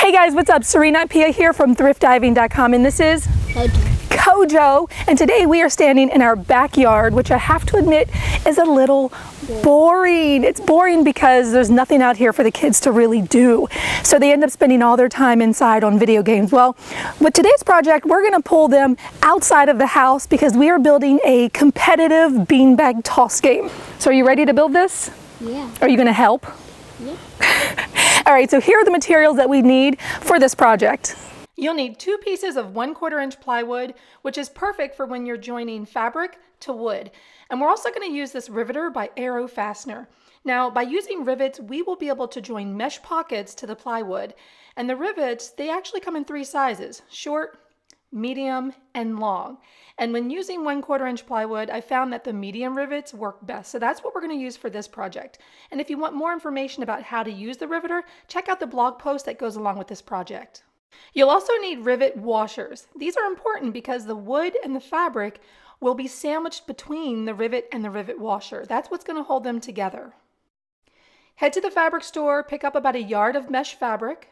Hey guys, what's up? Serena Pia here from thriftdiving.com, and this is Kojo. And today we are standing in our backyard, which I have to admit is a little boring. It's boring because there's nothing out here for the kids to really do. So they end up spending all their time inside on video games. Well, with today's project, we're gonna pull them outside of the house because we are building a competitive beanbag toss game. So are you ready to build this? Yeah. Are you gonna help? Yeah. All right, so here are the materials that we need for this project. You'll need 2 pieces of 1/4 inch plywood, which is perfect for when you're joining fabric to wood. And we're also going to use this riveter by Arrow Fastener. Now, by using rivets, we will be able to join mesh pockets to the plywood. And the rivets, they actually come in 3 sizes: short, medium, and long. And when using 1/4 inch plywood, I found that the medium rivets work best. So that's what we're going to use for this project. And if you want more information about how to use the riveter, check out the blog post that goes along with this project. You'll also need rivet washers. These are important because the wood and the fabric will be sandwiched between the rivet and the rivet washer. That's what's going to hold them together. Head to the fabric store, pick up about 1 yard of mesh fabric.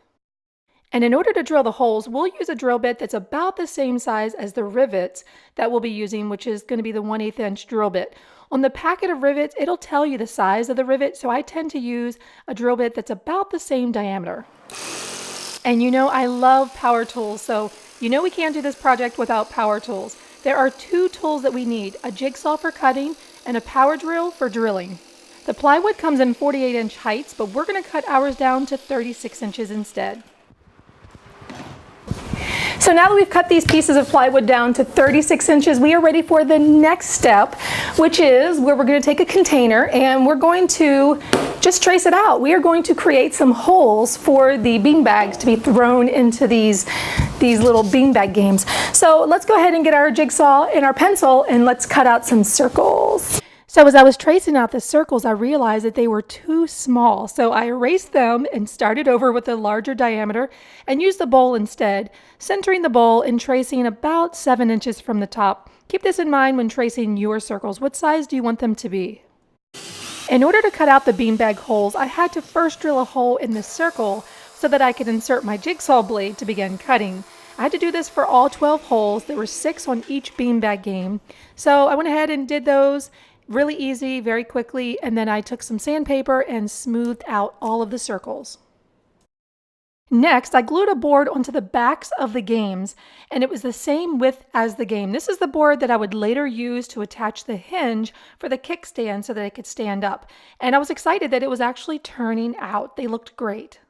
And in order to drill the holes, we'll use a drill bit that's about the same size as the rivets that we'll be using, which is going to be the 1/8 inch drill bit. On the packet of rivets, it'll tell you the size of the rivet, so I tend to use a drill bit that's about the same diameter. And you know I love power tools, so you know we can't do this project without power tools. There are 2 tools that we need: a jigsaw for cutting and a power drill for drilling. The plywood comes in 48 inch heights, but we're going to cut ours down to 36 inches instead. So now that we've cut these pieces of plywood down to 36 inches, we are ready for the next step, which is where we're going to take a container and we're going to just trace it out. We are going to create some holes for the beanbags to be thrown into these little beanbag games. So let's go ahead and get our jigsaw and our pencil and let's cut out some circles. So as I was tracing out the circles, I realized that they were too small. So I erased them and started over with a larger diameter and used the bowl instead, centering the bowl and tracing about 7 inches from the top. Keep this in mind when tracing your circles. What size do you want them to be? In order to cut out the beanbag holes, I had to first drill a hole in the circle so that I could insert my jigsaw blade to begin cutting. I had to do this for all 12 holes. There were 6 on each beanbag game. So I went ahead and did those really easy, very quickly, and then I took some sandpaper and smoothed out all of the circles. Next, I glued a board onto the backs of the games, and it was the same width as the game. This is the board that I would later use to attach the hinge for the kickstand so that it could stand up. And I was excited that it was actually turning out. They looked great.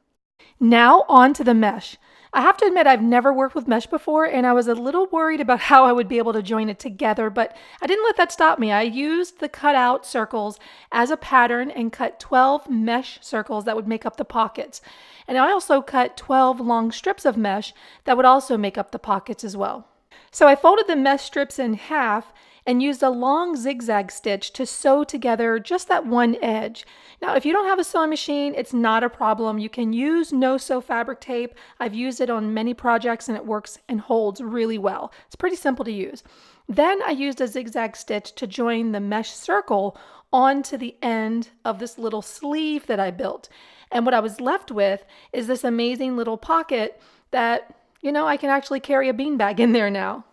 Now on to the mesh. I have to admit I've never worked with mesh before, and I was a little worried about how I would be able to join it together, but I didn't let that stop me. I used the cutout circles as a pattern and cut 12 mesh circles that would make up the pockets. And I also cut 12 long strips of mesh that would also make up the pockets as well. So I folded the mesh strips in half and used a long zigzag stitch to sew together just that one edge. Now, if you don't have a sewing machine, it's not a problem. You can use no-sew fabric tape. I've used it on many projects and it works and holds really well. It's pretty simple to use. Then I used a zigzag stitch to join the mesh circle onto the end of this little sleeve that I built. And what I was left with is this amazing little pocket that, you know, I can actually carry a beanbag in there now.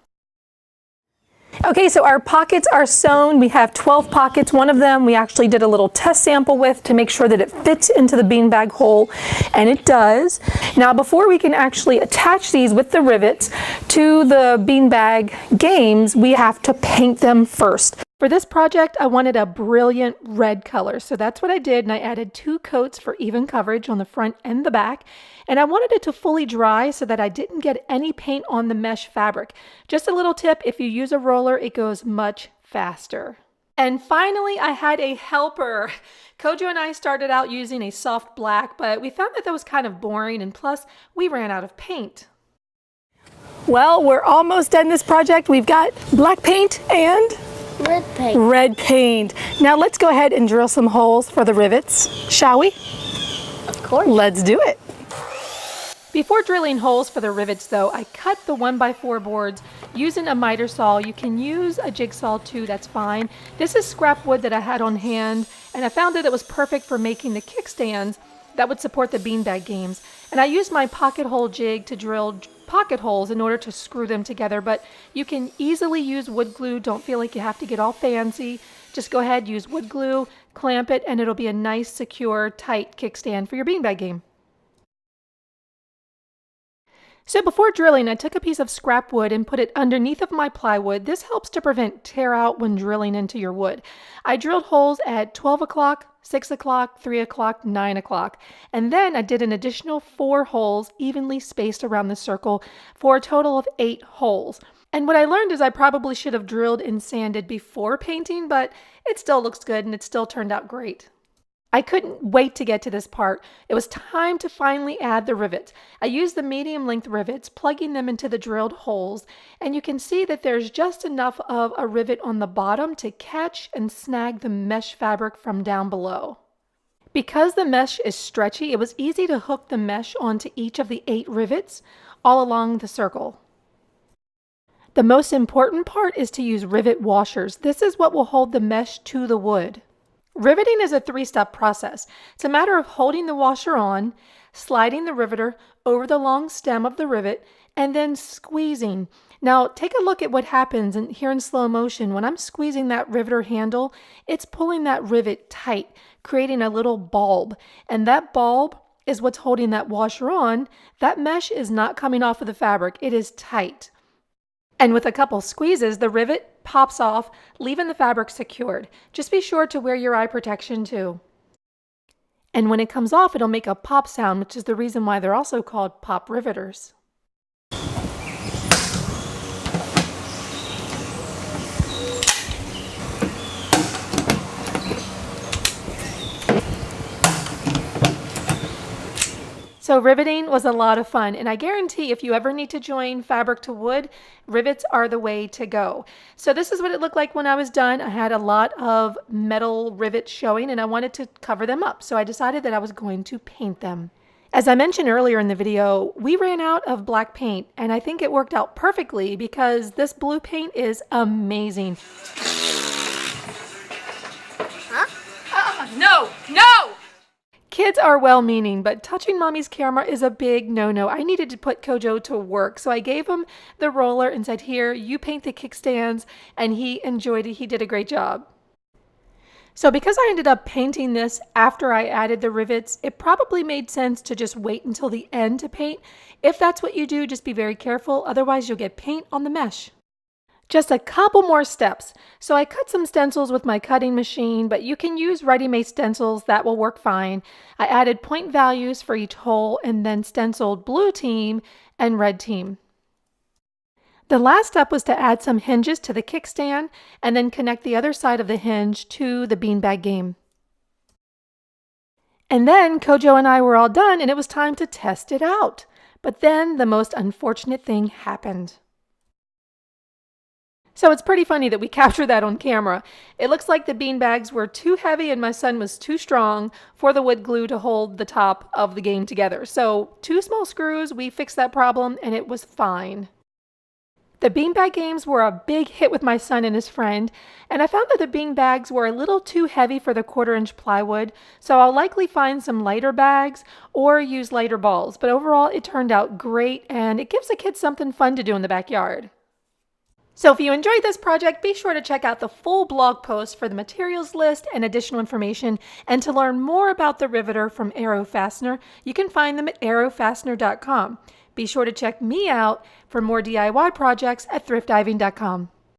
Okay, so our pockets are sewn. We have 12 pockets. One of them we actually did a little test sample with to make sure that it fits into the beanbag hole, and it does. Now, before we can actually attach these with the rivets to the beanbag games, we have to paint them first. For this project, I wanted a brilliant red color, so that's what I did, and I added 2 coats for even coverage on the front and the back, and I wanted it to fully dry so that I didn't get any paint on the mesh fabric. Just a little tip, if you use a roller, it goes much faster. And finally, I had a helper. Kojo and I started out using a soft black, but we found that was kind of boring, and plus, we ran out of paint. Well, we're almost done this project. We've got black paint and red paint. Red paint. Now let's go ahead and drill some holes for the rivets, shall we? Of course. Let's do it. Before drilling holes for the rivets though, I cut the 1x4 boards using a miter saw. You can use a jigsaw too, that's fine. This is scrap wood that I had on hand, and I found that it was perfect for making the kickstands that would support the beanbag games. And I used my pocket hole jig to drill pocket holes in order to screw them together, but you can easily use wood glue. Don't feel like you have to get all fancy. Just go ahead, use wood glue, clamp it, and it'll be a nice, secure, tight kickstand for your beanbag game. So before drilling, I took a piece of scrap wood and put it underneath of my plywood. This helps to prevent tear out when drilling into your wood. I drilled holes at 12 o'clock, 6 o'clock, 3 o'clock, 9 o'clock. And then I did an additional 4 holes evenly spaced around the circle for a total of 8 holes. And what I learned is I probably should have drilled and sanded before painting, but it still looks good and it still turned out great. I couldn't wait to get to this part. It was time to finally add the rivets. I used the medium length rivets, plugging them into the drilled holes, and you can see that there's just enough of a rivet on the bottom to catch and snag the mesh fabric from down below. Because the mesh is stretchy, it was easy to hook the mesh onto each of the 8 rivets all along the circle. The most important part is to use rivet washers. This is what will hold the mesh to the wood. Riveting is a 3-step process. It's a matter of holding the washer on, sliding the riveter over the long stem of the rivet, and then squeezing. Now take a look at what happens here in slow motion. When I'm squeezing that riveter handle, it's pulling that rivet tight, creating a little bulb. And that bulb is what's holding that washer on. That mesh is not coming off of the fabric. It is tight. And with a couple squeezes, the rivet pops off, leaving the fabric secured. Just be sure to wear your eye protection too. And when it comes off, it'll make a pop sound, which is the reason why they're also called pop riveters. So riveting was a lot of fun, and I guarantee if you ever need to join fabric to wood, rivets are the way to go. So this is what it looked like when I was done. I had a lot of metal rivets showing, and I wanted to cover them up, so I decided that I was going to paint them. As I mentioned earlier in the video, we ran out of black paint, and I think it worked out perfectly because this blue paint is amazing. Huh? No! Kids are well-meaning, but touching mommy's camera is a big no-no. I needed to put Kojo to work, so I gave him the roller and said, here, you paint the kickstands, and he enjoyed it. He did a great job. So because I ended up painting this after I added the rivets, it probably made sense to just wait until the end to paint. If that's what you do, just be very careful, otherwise you'll get paint on the mesh. Just a couple more steps. So I cut some stencils with my cutting machine, but you can use ready-made stencils. That will work fine. I added point values for each hole and then stenciled blue team and red team. The last step was to add some hinges to the kickstand and then connect the other side of the hinge to the beanbag game. And then Kojo and I were all done and it was time to test it out. But then the most unfortunate thing happened. So it's pretty funny that we captured that on camera. It looks like the beanbags were too heavy and my son was too strong for the wood glue to hold the top of the game together. So 2 small screws, we fixed that problem and it was fine. The beanbag games were a big hit with my son and his friend, and I found that the beanbags were a little too heavy for the 1/4-inch plywood, so I'll likely find some lighter bags or use lighter balls. But overall, it turned out great and it gives the kids something fun to do in the backyard. So if you enjoyed this project, be sure to check out the full blog post for the materials list and additional information. And to learn more about the riveter from Arrow Fastener, you can find them at arrowfastener.com. Be sure to check me out for more DIY projects at thriftiving.com.